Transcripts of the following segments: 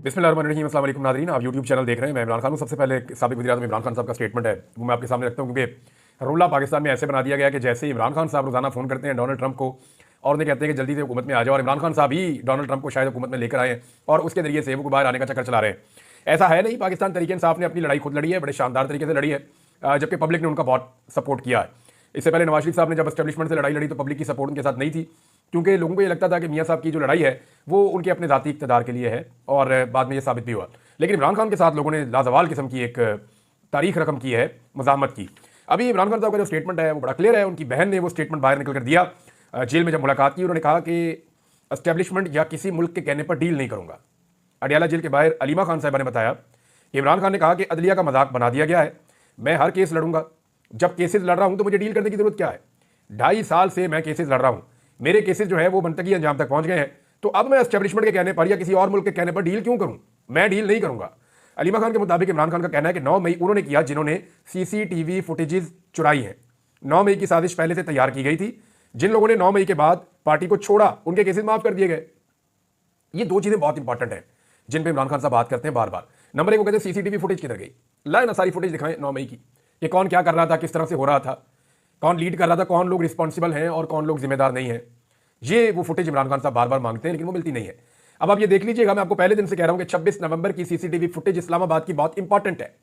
बिस्मिल्लाहिर्रहमानिर्रहीम। अस्सलाम वालेकुम नाज़रीन, आप यूट्यूब चैनल देख रहे हैं। मैं इमरान खान हूँ। सबसे पहले साबिक़ वज़ीर-ए-आज़म इमरान खान साहब का स्टेटमेंट है वो मैं आपके सामने रखता हूँ, क्योंकि रोला पाकिस्तान में ऐसे बना दिया गया कि जैसे ही इमरान खान साहब रोज़ाना फ़ोन करते हैं डोनाल्ड ट्रंप को और उन्हें कहते हैं कि जल्दी से हुकूमत में आ जाओ, और इमरान खान साहब ही डोनाल्ड ट्रंप को शायद हुकूमत में लेकर आए और उसके जरिए से वो बाहर आने का चक्कर चला रहे हैं। ऐसा है नहीं। पाकिस्तान तहरीक इंसाफ ने अपनी लड़ाई खुद लड़ी है, बड़े शानदार तरीके से लड़ी है, जबकि पब्लिक ने उनका बहुत सपोर्ट किया है। इससे पहले नवाज शरीफ साहब ने जब एस्टेब्लिशमेंट से लड़ाई लड़ी तो पब्लिक की सपोर्ट उनके साथ नहीं थी, क्योंकि लोगों को ये लगता था कि मियाँ साहब की जो लड़ाई है वो उनके अपने ज़ाती इक़्तिदार के लिए है, और बाद में ये साबित भी हुआ। लेकिन इमरान खान के साथ लोगों ने लाजवाल किस्म की एक तारीख रकम की है मज़ामत की। अभी इमरान खान साहब का जो स्टेटमेंट है वो बड़ा क्लियर है। उनकी बहन ने वो स्टेटमेंट बाहर निकल कर दिया जेल में जब मुलाकात की। उन्होंने कहा कि एस्टेब्लिशमेंट या किसी मुल्क के कहने पर डील नहीं करूँगा। अडियाला जेल के बाहर अलीमा खान साहबा ने बताया कि इमरान खान ने कहा कि अदलिया का मजाक बना दिया गया है, मैं हर केस लड़ूंगा, जब केसेस लड़ रहा हूं तो मुझे डील करने की जरूरत क्या है। 2.5 साल से मैं केसेस लड़ रहा हूं, मेरे केसेस जो है वो मंतकी अंजाम तक पहुंच गए हैं, तो अब मैं एस्टेब्लिशमेंट के कहने पर या किसी और मुल्क के कहने पर डील क्यों करूं, मैं डील नहीं करूंगा। अलीमा खान के मुताबिक इमरान खान का कहना है कि 9 मई उन्होंने किया जिन्होंने सीसीटीवी फुटेजेस चुराई हैं। 9 मई की साजिश पहले से तैयार की गई थी। जिन लोगों ने 9 मई के बाद पार्टी को छोड़ा उनके केसेस माफ कर दिए गए। ये 2 चीजें बहुत इंपॉर्टेंट हैं जिन पे इमरान खान साहब बात करते हैं बार बार। नंबर 1 वो कहते हैं सीसीटीवी फुटेज किधर गई, लाए ना सारी फुटेज दिखाएं 9 मई की, कि कौन क्या कर रहा था, किस तरह से हो रहा था, कौन लीड कर रहा था, कौन लोग रिस्पॉन्सिबल हैं और कौन लोग जिम्मेदार नहीं हैं। ये वो फुटेज इमरान खान साहब बार बार मांगते हैं लेकिन वो मिलती नहीं है। अब आप ये देख लीजिएगा, मैं आपको पहले दिन से कह रहा हूं कि 26 नवंबर की सीसीटीवी फुटेज इस्लामाबाद की बहुत इंपॉर्टेंट है,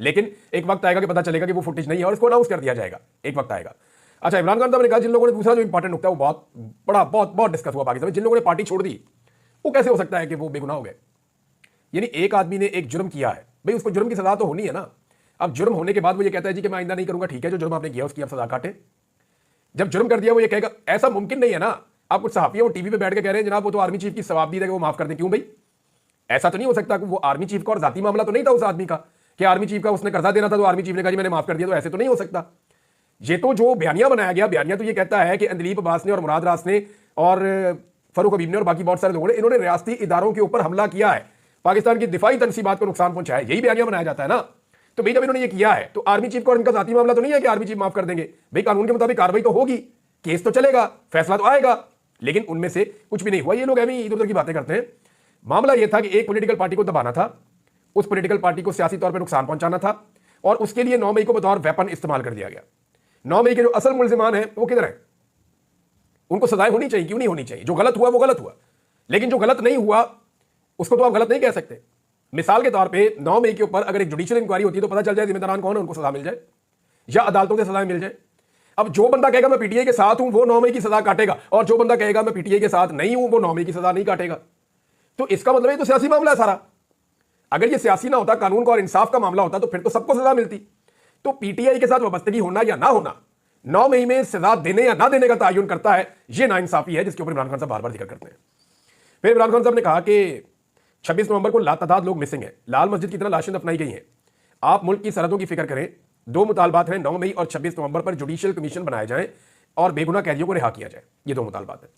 लेकिन एक वक्त आएगा कि पता चलेगा कि वो फुटेज नहीं है और इसको अनाउंस कर दिया जाएगा, एक वक्त आएगा। अच्छा, इमरान खान साहब ने कहा जिन लोगों ने दूसरा जो इंपॉर्टेंट नुकता है वो बहुत बड़ा बहुत डिस्कस हुआ पाकिस्तान में, जिन लोगों ने पार्टी छोड़ दी वो कैसे हो सकता है कि वो बेगुनाह हो गए। यानी एक आदमी ने एक जुर्म किया है, भाई उसको जुर्म की सजा तो होनी है ना। अब जुर्म होने के बाद वो ये कहता है जी कि मैं आइंदा नहीं करूंगा, ठीक है, जो जुर्म आपने किया उसकी आप सजा काटे। जब जुर्म कर दिया वो ये कहेगा, ऐसा मुमकिन नहीं है ना। आप कुछ सहाफी वो टीवी पे बैठ के कह रहे हैं जनाब वो तो आर्मी चीफ की सवाब दी देगा, वो माफ कर दें, क्यों भाई? ऐसा तो नहीं हो सकता कि वो आर्मी चीफ का और जाती मामला तो नहीं था उस आदमी का कि आर्मी चीफ का उसने कर्जा देना था तो आर्मी चीफ ने कहा जी मैंने माफ कर दिया, तो ऐसे तो नहीं हो सकता। ये तो जो बयानिया बनाया गया, बयानिया तो ये कहता है कि अंदलीब अब्बास ने और मुराद रास ने और फरूक हबीब ने और बाकी बहुत सारे लोगों ने इन्होंने रियासती इदारों के ऊपर हमला किया है, पाकिस्तान की दिफाई तनसीबात को नुकसान पहुंचाया, यही बयानिया बनाया जाता है ना। तो भाई जब इन्होंने ये किया है तो आर्मी चीफ का और इनका जाती मामला तो नहीं है कि आर्मी चीफ माफ कर देंगे। भाई कानून के मुताबिक कार्रवाई तो होगी, केस तो चलेगा, फैसला तो आएगा, लेकिन उनमें से कुछ भी नहीं हुआ। ये लोग अभी इधर उधर की बातें करते हैं। मामला यह था कि एक पॉलिटिकल पार्टी को दबाना था, उस पॉलिटिकल पार्टी को सियासी तौर पर नुकसान पहुंचाना था, और उसके लिए 9 मई को बतौर वेपन इस्तेमाल कर दिया गया। 9 मई के जो असल मुल्जिमान हैं वो किधर हैं? उनको सजाएं होनी चाहिए, क्यों नहीं होनी चाहिए? जो गलत हुआ वो गलत हुआ, लेकिन जो गलत नहीं हुआ उसको तो आप गलत नहीं कह सकते। मिसाल के तौर पे 9 मई के ऊपर अगर एक जुडिशियल इंक्वायरी होती है तो पता चल जाए जिम्मेदारान कौन है, उनको सजा मिल जाए या अदालतों से सजा मिल जाए। अब जो बंदा कहेगा मैं पीटीआई के साथ हूं वो 9 मई की सजा काटेगा, और जो बंदा कहेगा मैं पीटीआई के साथ नहीं हूं वो 9 मई की सजा नहीं काटेगा। तो इसका मतलब ये तो सियासी मामला है सारा। अगर ये सियासी ना होता, कानून का और इंसाफ का मामला होता, तो फिर तो सबको सजा मिलती। तो पीटीआई के साथ वाबस्तगी होना या ना होना 9 मई में सजा देने या ना देने का तयन करता है, ये नाइंसाफी है जिसके ऊपर इमरान खान साहब बार बार जिक्र करते हैं। फिर इमरान खान साहब ने कहा कि 26 नवंबर को लातादाद लोग मिसिंग हैं, लाल मस्जिद की तरह लाशें दफनाई गई हैं। आप मुल्क की सरहदों की फिक्र करें। 2 मुतालबात हैं, 9 मई और 26 नवंबर पर जुडिशियल कमीशन बनाया जाए और बेगुनाह कैदियों को रिहा किया जाए। ये 2 मुतालबात हैं।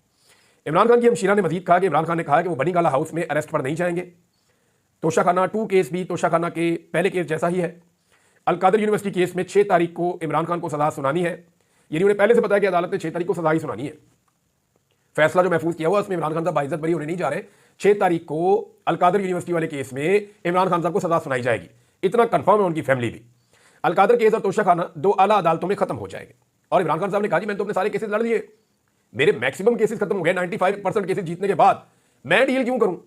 इमरान खान की हमशीरा ने मजीद कहा कि इमरान खान ने कहा कि वो बनी गाला हाउस में अरेस्ट पर नहीं जाएंगे। तोशाखाना 2 केस भी तोशाखाना के पहले केस जैसा ही है। अलकादर यूनिवर्सिटी केस में 6 तारीख को इमरान खान को सजा सुनानी है। यानी उन्हें पहले से पता है कि अदालत ने 6 तारीख को सजा ही सुनानी है। फैसला जो महफूज किया हुआ उसमें इमरान खान साहब बाइज्जत बरी होने नहीं जा रहे। 6 तारीख को अलकादर यूनिवर्सिटी वाले केस में इमरान खान साहब को सजा सुनाई जाएगी, इतना कंफर्म है उनकी फैमिली भी। अलकादर केस और तोशाखाना 2 आला अदालतों में खत्म हो जाएंगे। और इमरान खान साहब ने कहा जी मैंने तो अपने सारे केसेस लड़ लिए, मेरे मैक्सिमम केसेस खत्म हो गए, 95% केसेस जीतने के बाद मैं डील क्यों करूं?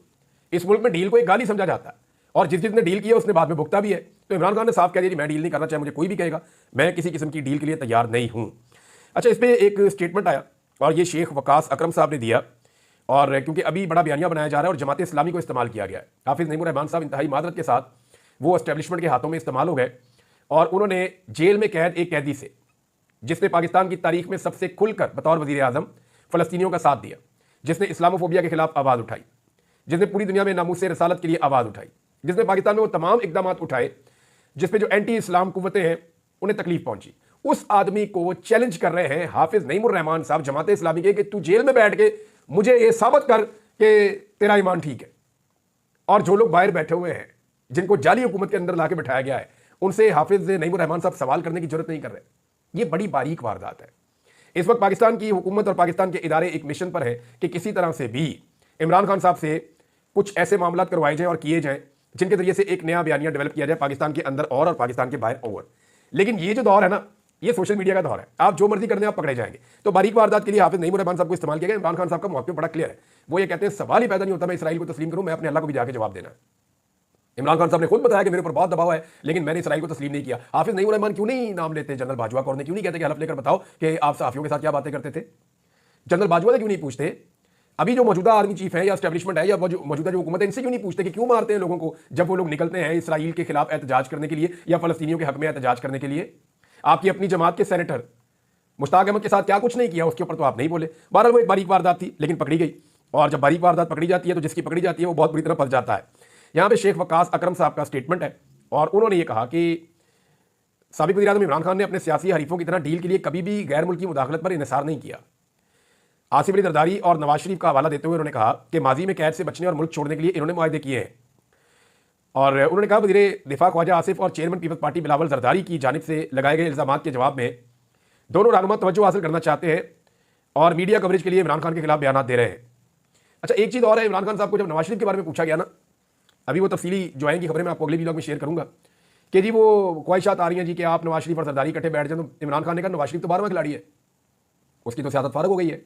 इस मुल्क में डील को एक गाली समझा जाता है, और जिसने डील किया उसने बाद में भुगता भी है। तो इमरान खान ने साफ कह दिया मैं डील नहीं करना, चाहे मुझे कोई भी कहेगा, मैं किसी किस्म की डील के लिए तैयार नहीं हूं। अच्छा, इस पर एक स्टेटमेंट आया और ये शेख वकास अकरम साहब ने दिया, और क्योंकि अभी बड़ा बयानिया बनाया जा रहा है और जमात इस्लामी को इस्तेमाल किया गया है। हाफिज नईमुर रहमान साहब इंतहाई मादरत के साथ वो एस्टेब्लिशमेंट के हाथों में इस्तेमाल हो गए, और उन्होंने जेल में कैद एक कैदी से जिसने पाकिस्तान की तारीख में सबसे खुलकर बतौर वजीर आजम फ़लस्तीनियों का साथ दिया, जिसने इस्लामोफोबिया के खिलाफ आवाज़ उठाई, जिसने पूरी दुनिया में नामूसे रसालत के लिए आवाज़ उठाई, जिसने पाकिस्तान में वो तमाम इकदाम उठाए जिसपे जो एंटी इस्लाम कुव्वतें हैं उन्हें तकलीफ पहुंची, उस आदमी को चैलेंज कर रहे हैं हाफिज नईमुर रहमान साहब जमात इस्लामी के कि तू जेल में बैठ के मुझे ये साबित कर कि तेरा ईमान ठीक है। और जो लोग बाहर बैठे हुए हैं जिनको जाली हुकूमत के अंदर लाके बैठाया गया है, उनसे हाफिज नईमुर रहमान साहब सवाल करने की जरूरत नहीं कर रहे। ये बड़ी बारीक वारदात है। इस वक्त पाकिस्तान की हुकूमत और पाकिस्तान के इदारे एक मिशन पर है कि किसी तरह से भी इमरान खान साहब से कुछ ऐसे मामला करवाए जाएं और किए जाएं जिनके जरिए से एक नया बयानिया डेवलप किया जाए पाकिस्तान के अंदर और पाकिस्तान के बाहर और। लेकिन ये जो दौर है ना, ये सोशल मीडिया का दौर है, आप जो मर्जी करने आप पकड़े जाएंगे। तो बारीक वारदात के लिए हाफिज नईम रहमान साहब को इस्तेमाल किया गया। इमरान खान साहब का मौके बड़ा क्लियर है, वो ये कहते हैं सवाल ही पैदा नहीं होता मैं इसराइल को तस्लीम करूं, मैं अपने अल्लाह को भी जाके जवाब देना है। इमरान खान साहब ने खुद बताया कि मेरे ऊपर बहुत दबाव है, लेकिन मैंने इसराइल को तस्लीम नहीं किया। हाफिज नईम रहमान क्यों नहीं नाम लेते जनरल बाजवा को, और क्यों नहीं कहते कि हलफ लेकर बताओ कि आप सहाफियों के साथ क्या बातें करते थे? जनरल बाजवा से क्यों नहीं पूछते? अभी जो मौजूदा आर्मी चीफ है या एस्टेब्लिशमेंट है या मौजूदा जो हुकूमत है, इनसे क्यों नहीं पूछते कि क्यों मारते हैं लोगों को जब वो लोग निकलते हैं इसराइल के खिलाफ एहतजाज करने के लिए या फलस्तीनियों के हक में एहतजाज करने के लिए? आपकी अपनी जमात के सेनेटर मुश्ताक अहमद के साथ क्या कुछ नहीं किया, उसके ऊपर तो आप नहीं बोले। बहरहाल वो एक बारीक वारदात थी, लेकिन पकड़ी गई, और जब बारीक वारदात पकड़ी जाती है तो जिसकी पकड़ी जाती है वो बहुत बुरी तरह फंस जाता है। यहाँ पे शेख वकास अकरम साहब का स्टेटमेंट है, और उन्होंने ये कहा कि साबिक वज़ीर-ए-आज़म इमरान खान ने अपने सियासी हरीफों की तरह डील के लिए कभी भी गैर मुल्की मुदाखलत पर इन्हिसार नहीं किया। आसिफ अली जरदारी और नवाज शरीफ का हवाला देते हुए उन्होंने कहा कि माजी में कैद से बचने और मुल्क छोड़ने के लिए इन्होंने मुआहदे किए हैं। और उन्होंने कहा वज़ीर दिफा ख्वाजा आसिफ और चेयरमैन पीपल्स पार्टी बिलावल जरदारी की जानिब से लगाए गए इल्ज़ामात के जवाब में दोनों रहनुमा तवज्जो हासिल करना चाहते हैं और मीडिया कवरेज के लिए इमरान खान के खिलाफ बयान दे रहे हैं। अच्छा, एक चीज़ और है, इमरान खान साहब को जब नवाज शरीफ के बारे में पूछा गया ना, अभी वो तफसीली जो आएंगी खबरें मैं आपको अगले वीडियो में शेयर करूंगा कि जी वो ख्वाहिशात आ रही हैं जी कि आप नवाज शरीफ और जरदारी इकट्ठे बैठ जाए। तो इमरान खान ने कहा नवाज शरीफ तो 12वां खिलाड़ी है, उसकी तो सियासत फारग हो गई है,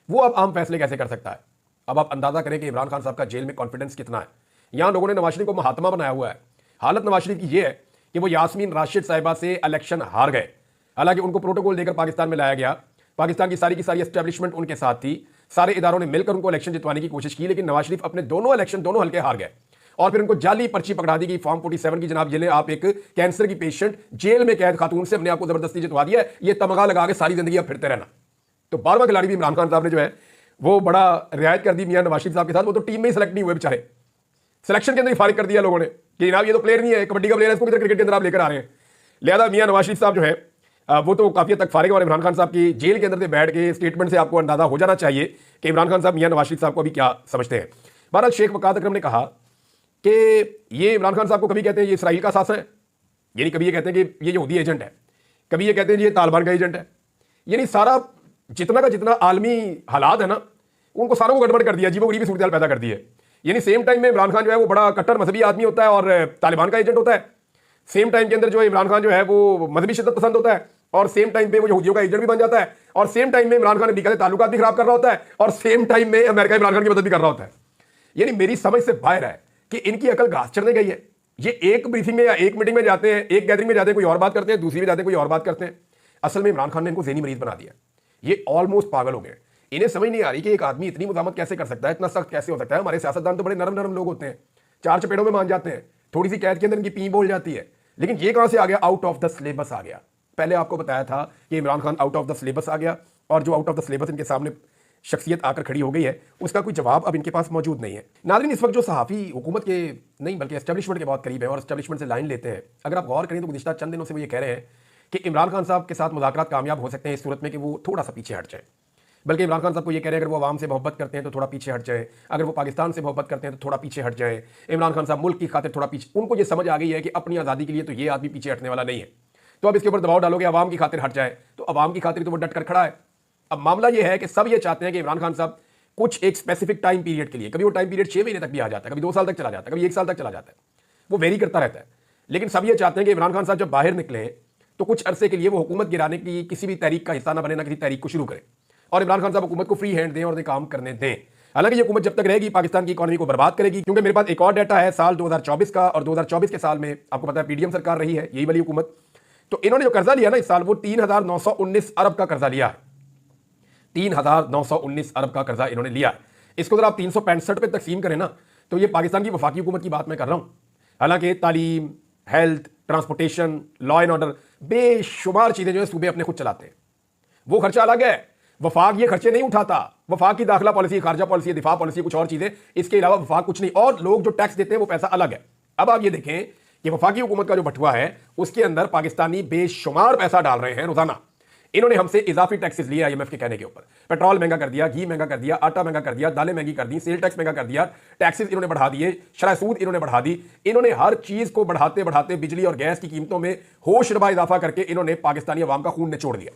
वो अब आम फैसले कैसे कर सकता है? अब आप अंदाजा करें कि इमरान खान साहब का जेल में कॉन्फिडेंस कितना है। यहाँ लोगों ने नवाज शरीफ को महात्मा बनाया हुआ है। हालत नवाज शरीफ की ये है कि वो यास्मीन राशिद साहिबा से इलेक्शन हार गए, हालांकि उनको प्रोटोकॉल देकर पाकिस्तान में लाया गया। पाकिस्तान की सारी एस्टेब्लिशमेंट उनके साथ थी, सारे इदारों ने मिलकर उनको इलेक्शन जितवाने की कोशिश की, लेकिन नवाज शरीफ अपने दोनों इलेक्शन दोनों हल्के हार गए। और फिर उनको जाली पर्ची पकड़ा दी गई फॉर्म 47 की, जनाब जिन्हें आप एक कैंसर की पेशेंट जेल में कैद खातून से अपने आप को जबरदस्ती जितवा दिया है, ये तमगा लगा के सारी जिंदगी आप फिरते रहना। तो 12वां खिलाड़ी भी इमरान खान साहब ने जो है वो बड़ा रियायत कर दी मियां नवाज शरीफ साहब के साथ। वो तो टीम में ही सेलेक्ट नहीं हुए बेचारे, सिलेक्शन के अंदर ही फारिग कर दिया लोगों ने कि जनाब ये तो प्लेयर नहीं है, कबड्डी का प्लेयर है, इसको किधर क्रिकेट के अंदर आप लेकर आ रहे हैं। लिहाजा मियां नवाज शरीफ साहब जो है वो तो काफी हद तक फारिग है। और इमरान खान साहब की जेल के अंदर से बैठ के स्टेटमेंट से आपको अंदाजा हो जाना चाहिए कि इमरान खान साहब मियां नवाज शरीफ साहब को अभी क्या समझते हैं। बहरहाल शेख वकास अकरम ने कहा कि ये इमरान खान साहब को कभी कहते हैं ये इसराइल का सासन है, यानी कभी ये कहते हैं कि ये यहूदी एजेंट है, कभी ये कहते हैं ये तालिबान का एजेंट है, यानी सारा जितना का जितना आलमी हालात है ना उनको सारों को गड़बड़ कर दिया, जीवो गरीबी सूरत पैदा कर दी है। यानी सेम टाइम में इमरान खान जो है वो बड़ा कट्टर मजहबी आदमी होता है और तालिबान का एजेंट होता है, सेम टाइम के अंदर जो इमरान खान जो है वो मजहबी शिद्दत पसंद होता है, और सेम टाइम पे वो यहूदियों का एजेंट भी बन जाता है, और सेम टाइम में इमरान खान अमेरिका से ताल्लुकात भी खराब कर रहा होता है, और सेम टाइम में अमेरिका इमरान खान की मदद भी कर रहा होता है। यानी मेरी समझ से बाहर है कि इनकी अकल घास चढ़ने गई है। ये एक ब्रीफिंग में या एक मीटिंग में जाते हैं, एक गैदरिंग में जाते हैं, कोई और बात करते हैं, दूसरी में जाते हैं कोई और बात करते हैं। असल में इमरान खान ने इनको ज़हनी मरीज बना दिया, ये ऑलमोस्ट पागल हो गए। इन्हें समझ नहीं आ रही कि एक आदमी इतनी मुजामत कैसे कर सकता है, इतना सख्त कैसे हो सकता है। हमारे सियासतदान तो बड़े नरम नरम लोग होते हैं, चार चपेड़ों में मान जाते हैं, थोड़ी सी कैद के अंदर इनकी पी बोल जाती है, लेकिन ये कहां से आ गया? आउट ऑफ द सिलेबस आ गया। पहले आपको बताया था कि Imran Khan out of the syllabus आ गया, और जो आउट ऑफ द सिलेबस इनके सामने शख्सियत आकर खड़ी हो गई है उसका कोई जवाब अब इनके पास मौजूद नहीं है। नाज़रीन, इस वक्त जो सहाफ़ी हुकूमत के नहीं बल्कि एस्टेब्लिशमेंट के बहुत करीब है और एस्टेब्लिशमेंट से लाइन लेते हैं, अगर आप गौर करें तो गुज़िश्ता चंद दिनों से वो ये कह रहे हैं कि इमरान खान साहब के साथ मुज़ाकरात कामयाब हो सकते हैं इस सूरत में कि वो थोड़ा सा पीछे हट जाए। बल्कि इमरान खान साहब को ये कह रहे हैं अगर वो आवाम से मोहब्बत करते हैं तो थोड़ा पीछे हट जाए, अगर वो पाकिस्तान से मोहब्बत करते हैं तो थोड़ा पीछे हट जाए। इमरान खान साहब मुल्क की खातिर थोड़ा पीछे, उनको ये समझ आ गई है कि अपनी आज़ादी के लिए तो ये आदमी पीछे हटने वाला नहीं है। तो अब इसके ऊपर दबाव डालोगे अवाम की खातिर हट जाए, तो अवाम की खातिर तो वो डट कर खड़ा है। अब मामला ये है कि सब ये चाहते हैं कि इमरान खान साहब कुछ एक स्पेसिफिक टाइम पीरियड के लिए, कभी वो टाइम पीरियड 6 महीने तक भी आ जाता है, कभी 2 साल तक चला जाता है, कभी 1 साल तक चला जाता है, वो वेरी करता रहता है, लेकिन सब ये चाहते हैं कि इमरान खान साहब जब बाहर निकले तो कुछ अरसे के लिए वो हुकूमत गिराने की किसी भी तहरीक का हिस्सा ना बने, ना किसी तहरीक को शुरू करें, और इमरान खान साहब हुकूमत को फ्री हैंड दें और काम करने दें। हालांकि ये हुकूमत जब तक रहेगी पाकिस्तान की इकॉनमी को बर्बाद करेगी, क्योंकि मेरे पास एक और डाटा है साल 2024 का, और 2024 के साल में आपको पता है पीडीएम सरकार रही है, यही वाली हुकूमत। तो इन्होंने जो कर्जा लिया ना इस साल, वो 3,919 अरब का कर्जा लिया है, 3,919 अरब का कर्जा इन्होंने लिया है। इसको अगर आप 365 पे तकसीम करें ना तो ये पाकिस्तान की वफाकी हुकूमत की बात मैं कर रहा हूं। हालांकि तालीम, health, transportation, law and order, बेशुमार चीजें जो है सूबे अपने खुद चलाते हैं, वो खर्चा अलग है। वफाक ये खर्चे नहीं उठाता, वफाक की दाखिला पॉलिसी, खारजा पॉलिसी, दिफा पॉलिसी, कुछ और चीजें, इसके अलावा वफाक कुछ नहीं। और लोग जो टैक्स देते हैं वो पैसा अलग है। अब आप ये देखें कि वफाकी हुकूमत का जो बटुआ है उसके अंदर पाकिस्तानी बेशुमार पैसा डाल रहे हैं रोजाना। इन्होंने हमसे इजाफी टैक्सेस लिए आईएमएफ के कहने के ऊपर, पेट्रोल महंगा कर दिया, घी महंगा कर दिया, आटा महंगा कर दिया, दालें महंगी कर दी, सेल टैक्स महंगा कर दिया, टैक्सेस इन्होंने बढ़ा दिए, शरह सूद इन्होंने बढ़ा दी। इन्होंने हर चीज को बढ़ाते बढ़ाते बिजली और गैस की कीमतों में होशरबा इजाफा करके इन्होंने पाकिस्तानी अवाम का खून निचोड़ दिया।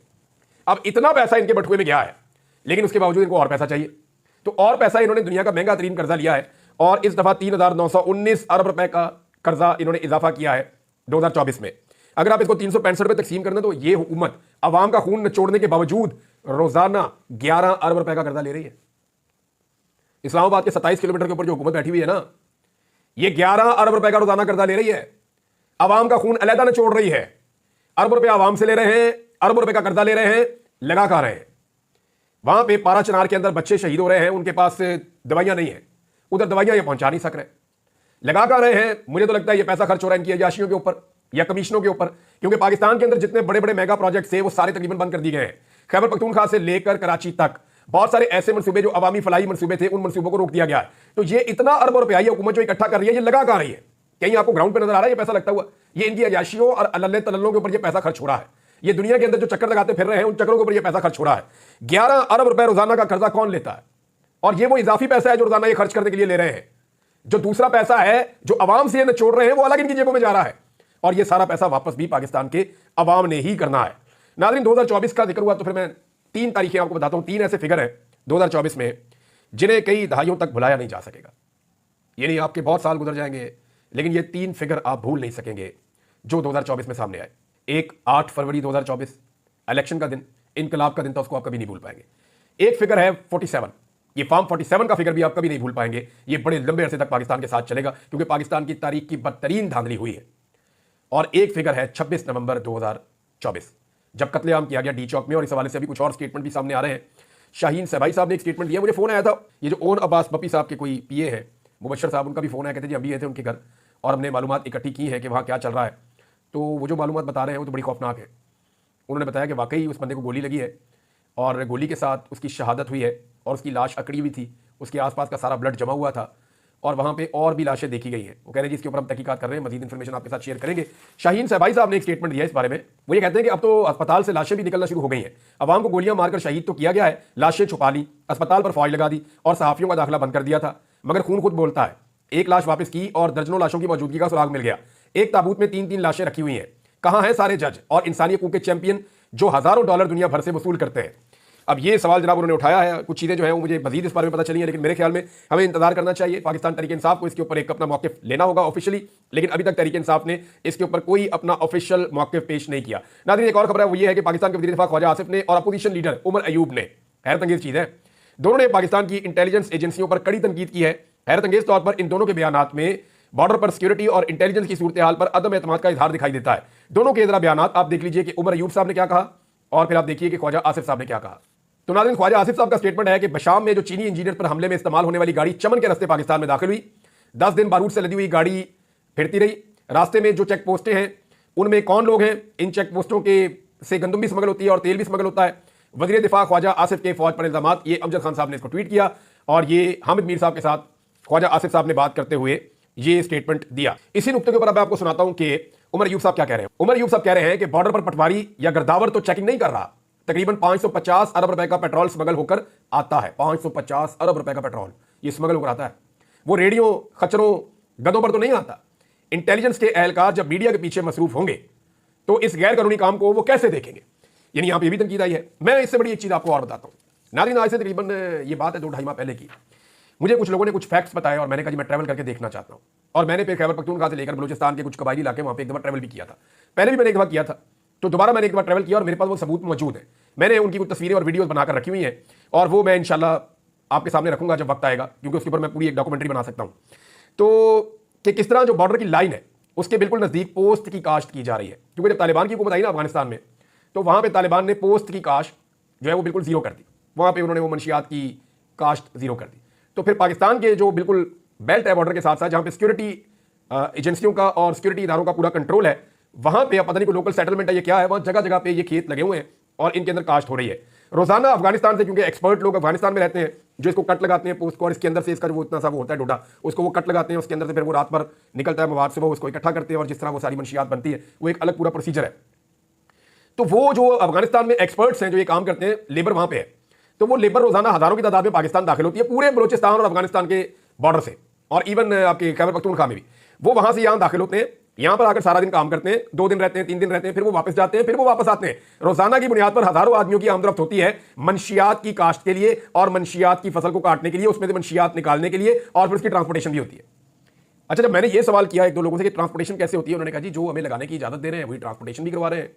अब इतना पैसा इनके बटुए में गया है, लेकिन उसके बावजूद इनको और पैसा चाहिए, तो और पैसा इन्होंने दुनिया का महंगा तरीन कर्जा लिया है और इस दफा 3,919 अरब रुपए का कर्जा इन्होंने इजाफा किया है 2024 में। अगर आप इसको 365 रुपए तकसीम करना तो ये हुकूमत अवाम का खून निचोड़ने के बावजूद रोजाना 11 अरब रुपए का कर्जा ले रही है। इस्लामाबाद के 27 किलोमीटर के ऊपर जो हुकूमत बैठी हुई है ना, ये 11 अरब रुपए का रोजाना कर्जा ले रही है, अवाम का खून अलहदा निचोड़ रही है। अरब रुपए अवाम से ले रहे हैं, अरब रुपए का कर्जा ले रहे हैं, लगा कहां रहे हैं? वहां पे पारा चनार के अंदर बच्चे शहीद हो रहे हैं, उनके पास दवाइयां नहीं है, उधर दवाइयां ये पहुंचा नहीं सक रहे, लगा कहां रहे हैं? मुझे तो लगता है ये पैसा खर्च हो रहा है इनकी अयाशियों के ऊपर या कमीशनों के ऊपर, क्योंकि पाकिस्तान के अंदर जितने बड़े बड़े मेगा प्रोजेक्ट थे वो सारे तकरीबन बंद कर दिए गए हैं। खैबर पख्तूनख्वा से लेकर कराची तक बहुत सारे ऐसे मनसूबे जो अवामी फलाई मनसूबे थे, उन मनसूबों को रोक दिया गया है। तो ये इतना अरब रुपया ये हुकूमत जो इकट्ठा कर रही है, ये लगा कहां रही है? कहीं आपको ग्राउंड पे नजर आ रहा है ये पैसा लगता हुआ? ये इनकी अयाशियों और अल्ले तल्लों के ऊपर ये पैसा खर्च हो रहा है। ये दुनिया के अंदर जो चक्कर लगाते फिर रहे हैं, उन चक्करों के ऊपर ये पैसा खर्च हो रहा है। 11 अरब रुपए रोजाना का कर्जा कौन लेता है? और ये वो इजाफी पैसा है जो रोजाना ये खर्च करने के लिए ले रहे हैं। जो दूसरा पैसा है जो अवाम से निचोड़ रहे हैं, वो अलग इनकी जेबों में जा रहा है, और ये सारा पैसा वापस भी पाकिस्तान के अवाम ने ही करना है। नाज़रीन, 2024 का जिक्र हुआ तो फिर मैं 3 तारीखें आपको बताता हूं। 3 ऐसे फिगर हैं 2024 में जिन्हें कई दहाइयों तक भुलाया नहीं जा सकेगा। ये नहीं आपके बहुत साल गुजर जाएंगे, लेकिन ये 3 फिगर आप भूल नहीं सकेंगे जो 2024 में सामने आए। एक 8 फरवरी 2024, इलेक्शन का दिन, इनकलाब का दिन था, उसको आप कभी नहीं भूल पाएंगे। एक फिगर है 47, ये फॉर्म 47 का फिगर भी आप कभी नहीं भूल पाएंगे। ये बड़े लंबे अरसे तक पाकिस्तान के साथ चलेगा, क्योंकि पाकिस्तान की तारीख की बदतरीन धांधली हुई है। और एक फिगर है 26 नवंबर 2024, जब कत्लेआम किया गया डी चौक में, और इस हवाले से अभी कुछ और स्टेटमेंट भी सामने आ रहे हैं। शाहीन सहबाई साहब ने एक स्टेटमेंट दिया, मुझे फोन आया था, ये जो ओन अब्बास पप्पी साहब के कोई पीए हैं, मुबशर साहब, उनका भी फोन आया, कहते जी हम भी गए थे उनके घर और हमने मालूमात इकट्ठी की है कि वहाँ क्या चल रहा है। तो वो जो मालूमात बता रहे हैं वो तो बड़ी खौफनाक है। उन्होंने बताया कि वाकई उस बंदे को गोली लगी है और गोली के साथ उसकी शहादत हुई है, और उसकी लाश अकड़ी हुई थी, उसके आसपास का सारा ब्लड जमा हुआ था, और वहाँ पे और भी लाशें देखी गई हैं। वो कह रहे हैं कि इसके ऊपर हम तहकीकात कर रहे हैं, मजीद इन्फॉर्मेशन आपके साथ शेयर करेंगे। शाहीन सहबाई साहब ने एक स्टेटमेंट दिया इस बारे में। वो ये कहते हैं कि अब तो अस्पताल से लाशें भी निकलना शुरू हो गई हैं। अवाम को गोलियां मारकर शहीद तो किया गया है, लाशें छुपा ली, अस्पताल पर फौज लगा दी और सहाफियों का दाखिला बंद कर दिया था, मगर खून खुद बोलता है। एक लाश वापस की और दर्जनों लाशों की मौजूदगी का सुराग मिल गया। एक ताबूत में 3-3 लाशें रखी हुई हैं। कहाँ हैं सारे जज और इंसानी हकूक के चैंपियन जो हजारों डॉलर दुनिया भर से वसूल करते हैं? अब ये सवाल जनाब उन्होंने उठाया है। कुछ चीज़ें जो है वो मुझे मजीद इस बारे में पता चली है, लेकिन मेरे ख्याल में हमें इंतजार करना चाहिए। पाकिस्तान तहरीक इंसाफ को इसके ऊपर एक अपना मौक़िफ़ लेना होगा ऑफिशियली, लेकिन अभी तक तहरीक इंसाफ ने इसके ऊपर कोई अपना ऑफिशियल मौक़िफ़ पेश नहीं किया। नाज़रीन, एक और खबर है, वो ये है कि पाकिस्तान के वज़ीर दिफ़ा ख्वाजा आसिफ ने और अपोजिशन लीडर उमर अयूब ने, हैरत अंगेज़ चीज़ है, दोनों ने पाकिस्तान की इंटेलिजेंस एजेंसियों पर कड़ी तनकीद की है। हैरत अंगेज़ तौर पर इन दोनों के बयानात में बॉर्डर पर सिक्योरिटी और इंटेलिजेंस की सूरत हाल पर अदम एतमाद का इजहार दिखाई देता है। दोनों के जरा बयानात आप देख लीजिए कि उमर अयूब साहब ने क्या कहा, और फिर आप देखिए कि ख्वाजा आसिफ साहब ने क्या कहा। तो नाज़रीन, ख्वाजा आसिफ साहब का स्टेटमेंट है कि बशाम में जो चीनी इंजीनियर पर हमले में इस्तेमाल होने वाली गाड़ी चमन के रास्ते पाकिस्तान में दाखिल हुई। 10 दिन बारूद से लदी हुई गाड़ी फिरती रही। रास्ते में जो चेक पोस्टें हैं उनमें कौन लोग हैं? इन चेक पोस्टों के से गंदम भी स्मगल होती है और तेल भी स्मगल होता है। वज़ीर दिफा ख्वाजा आसिफ के फौज पर इल्जामात। ये अमजद खान साहब ने इसको ट्वीट किया, और ये हामिद मीर साहब के साथ ख्वाजा आसिफ साहब ने बात करते हुए ये स्टेटमेंट दिया। इसी नुक्ते के ऊपर अब आपको सुनाता हूं कि उमर अयूब साहब क्या कह रहे हैं। उमर अयूब साहब कह रहे हैं कि बॉर्डर पर पटवारी या गर्दावर तो चेकिंग नहीं कर रहा, तकरीबन 550 अरब रुपए का पेट्रोल स्मगल होकर आता है। 550 अरब रुपए का पेट्रोल ये स्मगल होकर आता है। वो रेडियो खच्चरों गधों पर तो नहीं आता। इंटेलिजेंस के एहलकार जब मीडिया के पीछे मसरूफ होंगे तो इस गैर कानूनी काम को वो कैसे देखेंगे? यानी यहां पर भी तनकीद आई है। मैं इससे बड़ी एक चीज आपको और बताता हूं। नाज़रीन, आज से तकरीबन ये बात है 2-2.5 माह पहले की। मुझे कुछ लोगों ने कुछ फैक्ट्स बताए और मैंने कहा जी मैं ट्रैवल करके देखना चाहता हूं। और मैंने फिर खैबर पख्तूनख्वा से लेकर बलूचिस्तान के कुछ कबायली इलाके वहां पे एक दफा ट्रैवल भी किया था। पहले भी मैंने एक दफा किया था, तो दोबारा मैंने एक बार ट्रैवल किया और मेरे पास वो सबूत मौजूद है। मैंने उनकी कुछ तस्वीरें और वीडियोस बनाकर रखी हुई हैं, और वो मैं इंशाल्लाह आपके सामने रखूंगा जब वक्त आएगा, क्योंकि उसके ऊपर मैं पूरी एक डॉक्यूमेंट्री बना सकता हूँ। तो कि किस तरह जो बॉर्डर की लाइन है उसके बिल्कुल नज़दीक पोस्ट की काश्त की जा रही है। क्योंकि जब तालिबान की हुकूमत आई ना अफगानिस्तान में, तो वहाँ पर तालिबान ने पोस्ट की काश्त जो है वो बिल्कुल ज़ीरो कर दी। वहाँ पर उन्होंने वो मंशियात की काश्त ज़ीरो कर दी। तो फिर पाकिस्तान के जो बिल्कुल बेल्ट है बॉर्डर के साथ साथ, जहाँ पे सिक्योरिटी एजेंसियों का और सिक्योरिटी इदारों का पूरा कंट्रोल है, वहाँ पे पता नहीं कोई लोकल सेटलमेंट है ये क्या है, वहाँ जगह जगह पे ये खेत लगे हुए हैं और इनके अंदर काश्त हो रही है रोजाना अफगानिस्तान से। क्योंकि एक्सपर्ट लोग अफगानिस्तान में रहते हैं जो इसको कट लगाते हैं पोस्ट को, और इसके अंदर से इसका वो इतना सा वो होता है डोडा, उसको वो कट लगाते हैं, उसके अंदर से फिर वो रात भर निकलता है मवाद, सुबह उसको इकट्ठा करते हैं, और जिस तरह वो सारी मंशियात बनती है वो एक अलग पूरा प्रोसीजर है। तो वो जो अफगानिस्तान में एक्सपर्ट्स हैं जो ये काम करते हैं, लेबर वहाँ पे है, तो वो लेबर रोजाना हजारों की तादाद में पाकिस्तान दाखिल होती है पूरे बलूचिस्तान और अफगानिस्तान के बॉर्डर से, और इवन आपके खैबर पख्तूनख्वा में भी वो वहां से यहाँ दाखिल होते हैं। यहां पर आकर सारा दिन काम करते हैं, 2 दिन रहते हैं, 3 दिन रहते हैं, फिर वो वापस जाते हैं, फिर वो वापस आते हैं। रोजाना की बुनियाद पर हजारों आदमियों की आमदरफ्त होती है मंशियात की काश्त के लिए और मंशियात की फसल को काटने के लिए, उसमें से मंशियात निकालने के लिए, और फिर उसकी ट्रांसपोर्टेशन भी होती है। अच्छा, जब मैंने ये सवाल किया एक दो लोगों से कि ट्रांसपोर्टेशन कैसे होती है, उन्होंने कहा जी जो हमें लगाने की इजाजत दे रहे हैं वही ट्रांसपोर्टेशन भी करवा रहे हैं।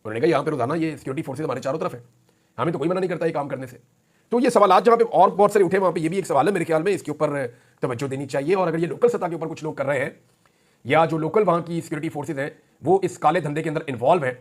उन्होंने कहा यहाँ पे रोजाना ये सिक्योरिटी फोर्सेज हमारे चारों तरफ है, हमें तो कोई मना नहीं करता ये काम करने से। तो ये सवाल जहाँ पे और बहुत सारे उठे, वहाँ पे ये भी एक सवाल है मेरे ख्याल में, इसके ऊपर तवज्जो देनी चाहिए। और अगर ये लोकल सतह के ऊपर कुछ लोग कर रहे हैं या जो लोकल वहाँ की सिक्योरिटी फोर्सेज हैं वो इस काले धंधे के अंदर इन्वॉल्व है,